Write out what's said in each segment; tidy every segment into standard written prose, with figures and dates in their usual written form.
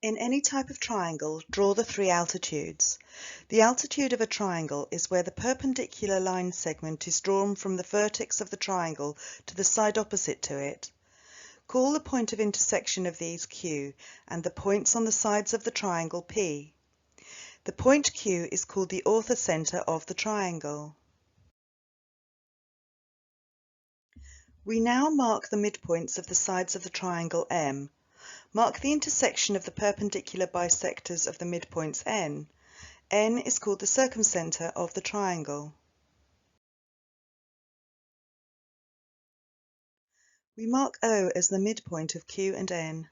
In any type of triangle, draw the three altitudes. The altitude of a triangle is where the perpendicular line segment is drawn from the vertex of the triangle to the side opposite to it. Call the point of intersection of these Q and the points on the sides of the triangle P. The point Q is called the orthocenter of the triangle. We now mark the midpoints of the sides of the triangle M. Mark the intersection of the perpendicular bisectors of the midpoints N. N is called the circumcenter of the triangle. We mark O as the midpoint of Q and N.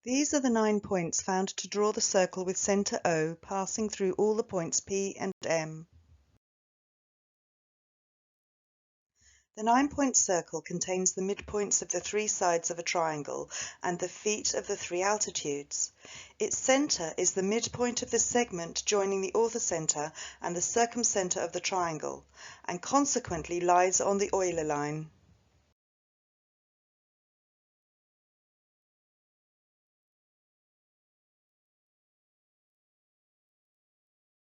These are the 9 points found to draw the circle with center O passing through all the points P and M. The 9-point circle contains the midpoints of the 3 sides of a triangle and the feet of the 3 altitudes. Its center is the midpoint of the segment joining the orthocenter and the circumcenter of the triangle, and consequently lies on the Euler line.